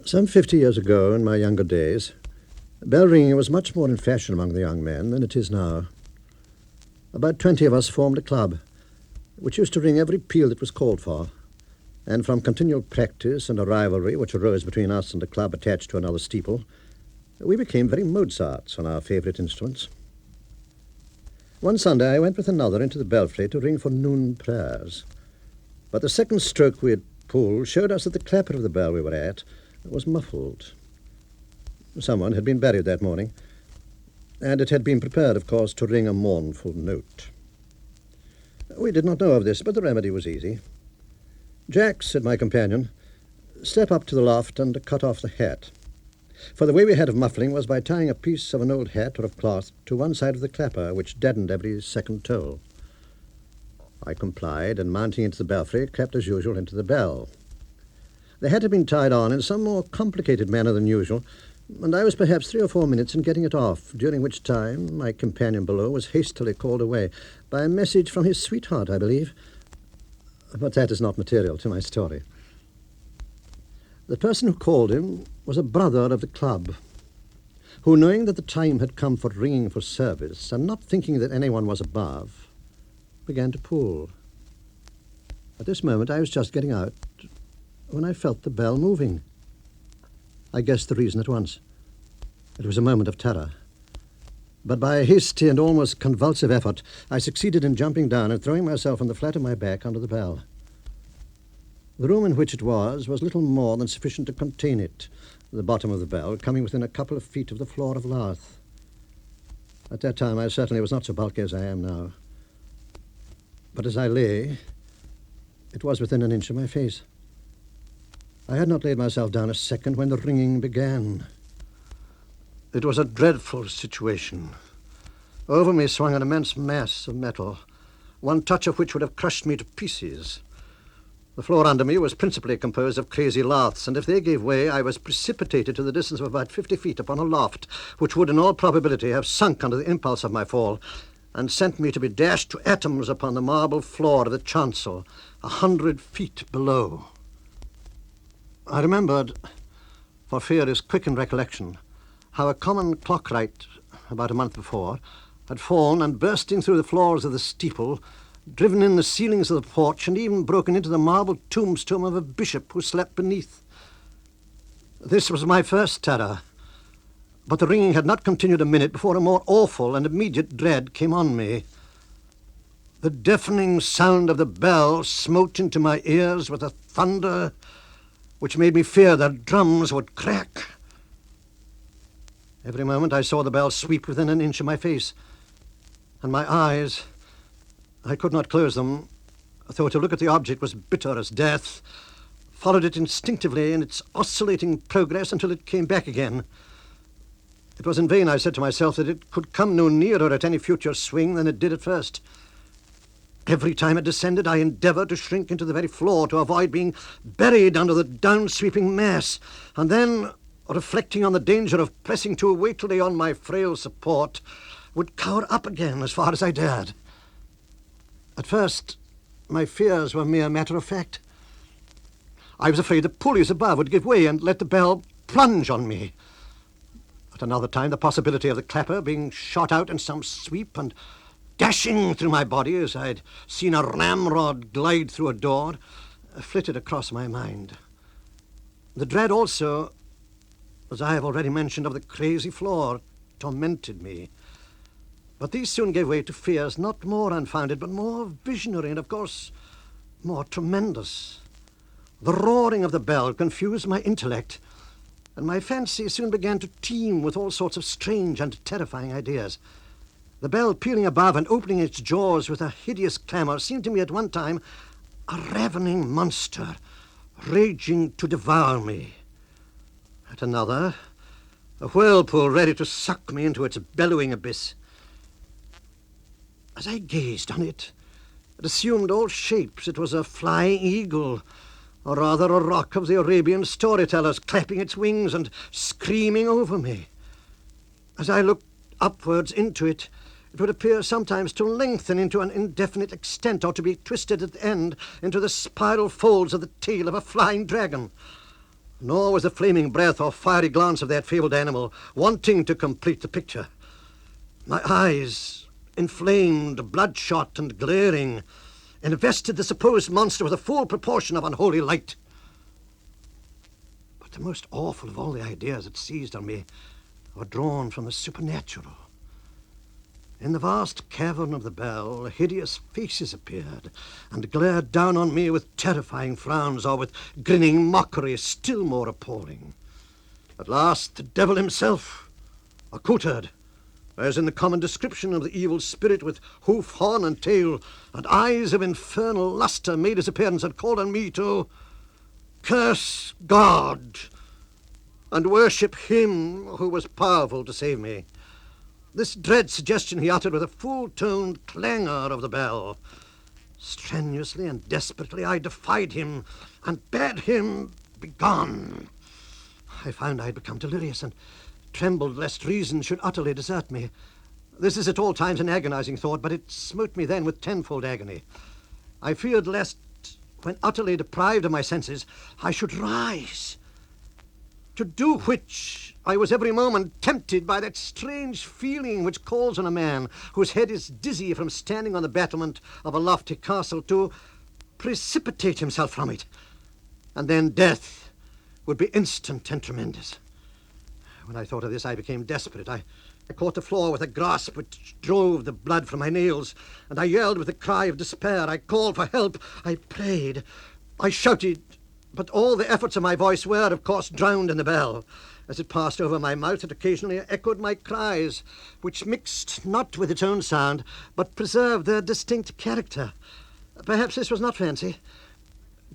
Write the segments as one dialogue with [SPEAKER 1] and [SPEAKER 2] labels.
[SPEAKER 1] Some 50 years ago, in my younger days, bell ringing was much more in fashion among the young men than it is now. About 20 of us formed a club, which used to ring every peal that was called for, and from continual practice and a rivalry which arose between us and a club attached to another steeple, we became very Mozarts on our favourite instruments. One Sunday I went with another into the belfry to ring for noon prayers, but the second stroke we had pulled showed us that the clapper of the bell we were at was muffled. Someone had been buried that morning, and it had been prepared, of course, to ring a mournful note. We did not know of this, but the remedy was easy. "Jack," said my companion, "step up to the loft and cut off the hat." For the way we had of muffling was by tying a piece of an old hat or of cloth to one side of the clapper, which deadened every second toll. I complied, and mounting into the belfry, crept as usual into the bell. The hat had been tied on in some more complicated manner than usual, and I was perhaps 3 or 4 minutes in getting it off, during which time my companion below was hastily called away by a message from his sweetheart, I believe. But that is not material to my story. The person who called him was a brother of the club, who, knowing that the time had come for ringing for service, and not thinking that anyone was above, began to pull. At this moment I was just getting out when I felt the bell moving. I guessed the reason at once. It was a moment of terror. But by a hasty and almost convulsive effort, I succeeded in jumping down and throwing myself on the flat of my back under the bell. The room in which it was little more than sufficient to contain it, the bottom of the bell coming within a couple of feet of the floor of lath. At that time I certainly was not so bulky as I am now. But as I lay, it was within an inch of my face. I had not laid myself down a second when the ringing began. It was a dreadful situation. Over me swung an immense mass of metal, one touch of which would have crushed me to pieces. The floor under me was principally composed of crazy laths, and if they gave way, I was precipitated to the distance of about 50 feet upon a loft, which would in all probability have sunk under the impulse of my fall, and sent me to be dashed to atoms upon the marble floor of the chancel, 100 feet below. I remembered, for fear is quick in recollection, how a common clockwright, about a month before, had fallen and, bursting through the floors of the steeple, driven in the ceilings of the porch and even broken into the marble tombstone of a bishop who slept beneath. This was my first terror, but the ringing had not continued a minute before a more awful and immediate dread came on me. The deafening sound of the bell smote into my ears with a thunder which made me fear that drums would crack. Every moment I saw the bell sweep within an inch of my face, and my eyes, I could not close them, though to look at the object was bitter as death, followed it instinctively in its oscillating progress until it came back again. It was in vain I said to myself that it could come no nearer at any future swing than it did at first. Every time it descended, I endeavored to shrink into the very floor to avoid being buried under the down-sweeping mass, and then, reflecting on the danger of pressing too weightily on my frail support, would cower up again as far as I dared. At first, my fears were mere matter of fact. I was afraid the pulleys above would give way and let the bell plunge on me. At another time, the possibility of the clapper being shot out in some sweep and dashing through my body as I'd seen a ramrod glide through a door flitted across my mind. The dread also, as I have already mentioned, of the crazy floor tormented me. But these soon gave way to fears not more unfounded, but more visionary and, of course, more tremendous. The roaring of the bell confused my intellect, and my fancy soon began to teem with all sorts of strange and terrifying ideas. The bell pealing above and opening its jaws with a hideous clamor seemed to me at one time a ravening monster raging to devour me. At another, a whirlpool ready to suck me into its bellowing abyss. As I gazed on it, it assumed all shapes. It was a flying eagle, or rather a roc of the Arabian storytellers, clapping its wings and screaming over me. As I looked upwards into it, it would appear sometimes to lengthen into an indefinite extent, or to be twisted at the end into the spiral folds of the tail of a flying dragon. nor was the flaming breath or fiery glance of that fabled animal wanting to complete the picture. My eyes, inflamed, bloodshot, and glaring, invested the supposed monster with a full proportion of unholy light. But the most awful of all the ideas that seized on me were drawn from the supernatural. In the vast cavern of the bell, hideous faces appeared and glared down on me with terrifying frowns or with grinning mockery still more appalling. At last, the devil himself, accoutred, as in the common description of the evil spirit with hoof, horn, and tail, and eyes of infernal lustre, made his appearance and called on me to curse God and worship him who was powerful to save me. This dread suggestion he uttered with a full-toned clangor of the bell. Strenuously and desperately I defied him and bade him begone. I found I had become delirious and trembled lest reason should utterly desert me. This is at all times an agonizing thought, but it smote me then with tenfold agony. I feared lest, when utterly deprived of my senses, I should rise, to do which I was every moment tempted by that strange feeling which calls on a man whose head is dizzy from standing on the battlement of a lofty castle to precipitate himself from it, and then death would be instant and tremendous. When I thought of this, I became desperate. I caught the floor with a grasp which drove the blood from my nails, and I yelled with a cry of despair. I called for help. I prayed. I shouted, but all the efforts of my voice were, of course, drowned in the bell. As it passed over my mouth, it occasionally echoed my cries, which mixed not with its own sound, but preserved their distinct character. Perhaps this was not fancy.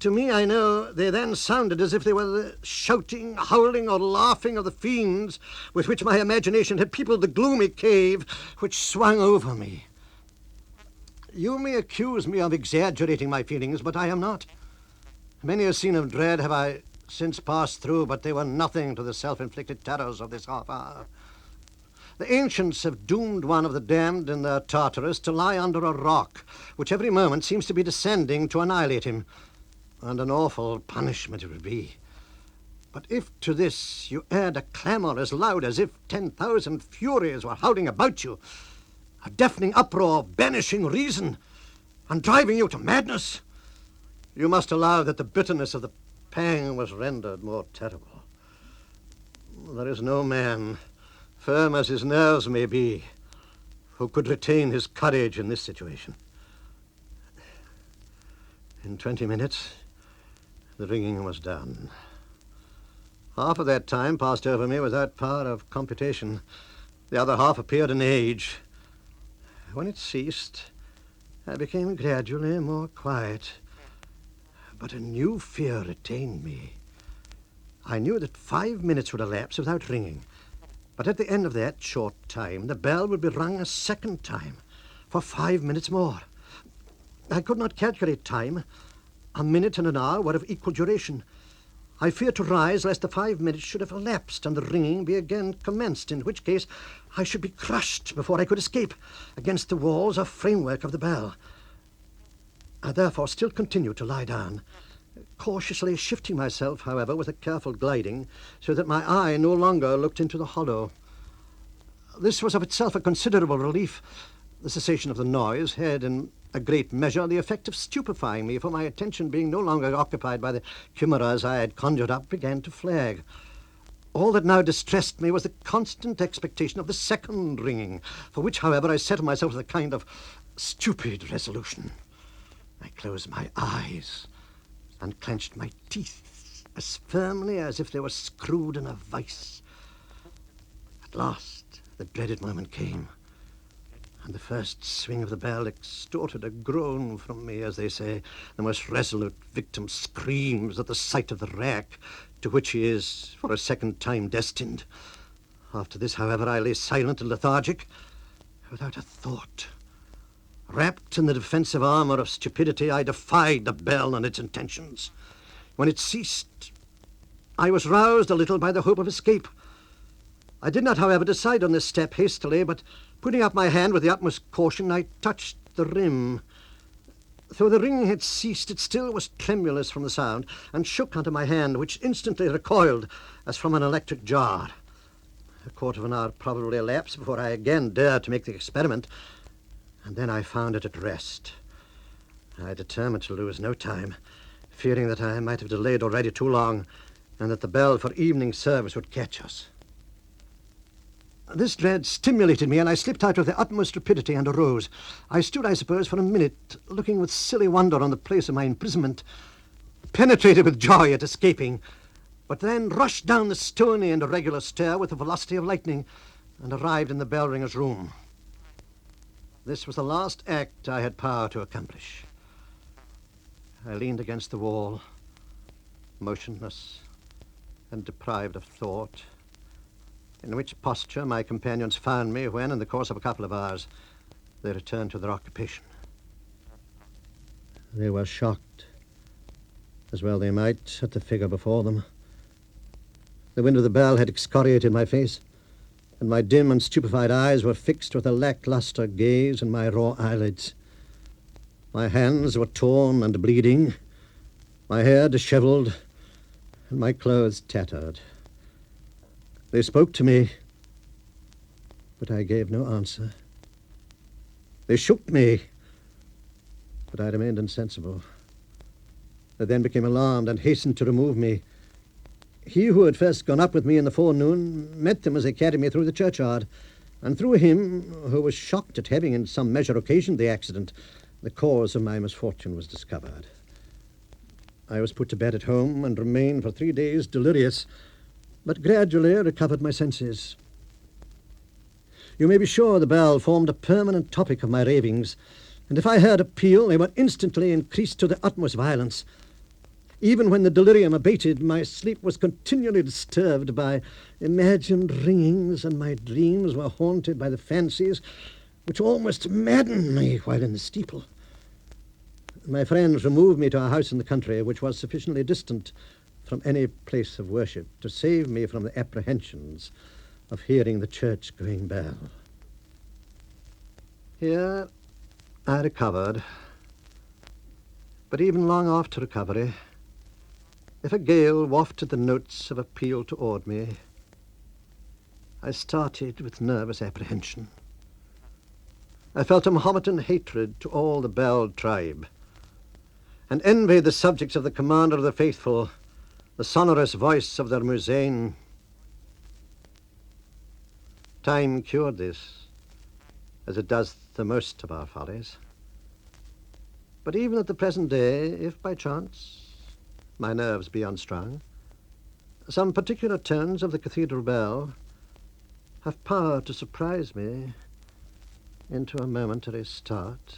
[SPEAKER 1] To me, I know, they then sounded as if they were the shouting, howling, or laughing of the fiends with which my imagination had peopled the gloomy cave which swung over me. You may accuse me of exaggerating my feelings, but I am not. Many a scene of dread have I since passed through, but they were nothing to the self-inflicted terrors of this half hour. The ancients have doomed one of the damned in their Tartarus to lie under a rock, which every moment seems to be descending to annihilate him. And an awful punishment it would be. But if to this you add a clamor as loud as if 10,000 furies were howling about you, a deafening uproar banishing reason and driving you to madness, you must allow that the bitterness of the pang was rendered more terrible. There is no man, firm as his nerves may be, who could retain his courage in this situation. In 20 minutes, the ringing was done. Half of that time passed over me without power of computation. The other half appeared an age. When it ceased, I became gradually more quiet. But a new fear retained me. I knew that 5 minutes would elapse without ringing. But at the end of that short time, the bell would be rung a second time for 5 minutes more. I could not calculate time. A minute and an hour were of equal duration. I feared to rise lest the 5 minutes should have elapsed and the ringing be again commenced, in which case I should be crushed before I could escape against the walls or framework of the bell. I therefore still continued to lie down, cautiously shifting myself, however, with a careful gliding, so that my eye no longer looked into the hollow. This was of itself a considerable relief. The cessation of the noise had, in a great measure, the effect of stupefying me, for my attention, being no longer occupied by the chimeras I had conjured up, began to flag. All that now distressed me was the constant expectation of the second ringing, for which, however, I set myself with a kind of stupid resolution. I closed my eyes and clenched my teeth as firmly as if they were screwed in a vice. At last, the dreaded moment came, and the first swing of the bell extorted a groan from me, as they say. The most resolute victim screams at the sight of the rack to which he is for a second time destined. After this, however, I lay silent and lethargic, without a thought. Wrapped in the defensive armor of stupidity, I defied the bell and its intentions. When it ceased, I was roused a little by the hope of escape. I did not, however, decide on this step hastily, but putting up my hand with the utmost caution, I touched the rim. Though the ringing had ceased, it still was tremulous from the sound, and shook under my hand, which instantly recoiled as from an electric jar. A quarter of an hour probably elapsed before I again dared to make the experiment, and then I found it at rest. I determined to lose no time, fearing that I might have delayed already too long, and that the bell for evening service would catch us. This dread stimulated me, and I slipped out with the utmost rapidity and arose. I stood, I suppose, for a minute, looking with silly wonder on the place of my imprisonment, penetrated with joy at escaping, but then rushed down the stony and irregular stair with the velocity of lightning, and arrived in the bell-ringer's room. This was the last act I had power to accomplish. I leaned against the wall, motionless and deprived of thought, in which posture my companions found me when, in the course of a couple of hours, they returned to their occupation. They were shocked, as well they might, at the figure before them. The wind of the bell had excoriated my face, and my dim and stupefied eyes were fixed with a lackluster gaze in my raw eyelids. My hands were torn and bleeding, my hair disheveled, and my clothes tattered. They spoke to me, but I gave no answer. They shook me, but I remained insensible. They then became alarmed and hastened to remove me. He who had first gone up with me in the forenoon met them as they carried me through the churchyard, and through him, who was shocked at having in some measure occasioned the accident, the cause of my misfortune was discovered. I was put to bed at home and remained for 3 days delirious, but gradually recovered my senses. You may be sure the bell formed a permanent topic of my ravings, and if I heard a peal, they were instantly increased to the utmost violence. Even when the delirium abated, my sleep was continually disturbed by imagined ringings, and my dreams were haunted by the fancies which almost maddened me while in the steeple. My friends removed me to a house in the country, which was sufficiently distant from any place of worship to save me from the apprehensions of hearing the church-going bell. Here I recovered, but even long after recovery, if a gale wafted the notes of appeal toward me, I started with nervous apprehension. I felt a Mohammedan hatred to all the Bell tribe, and envied the subjects of the commander of the faithful, the sonorous voice of their muezzin. Time cured this, as it does the most of our follies. But even at the present day, if by chance my nerves be unstrung, some particular tones of the cathedral bell have power to surprise me into a momentary start.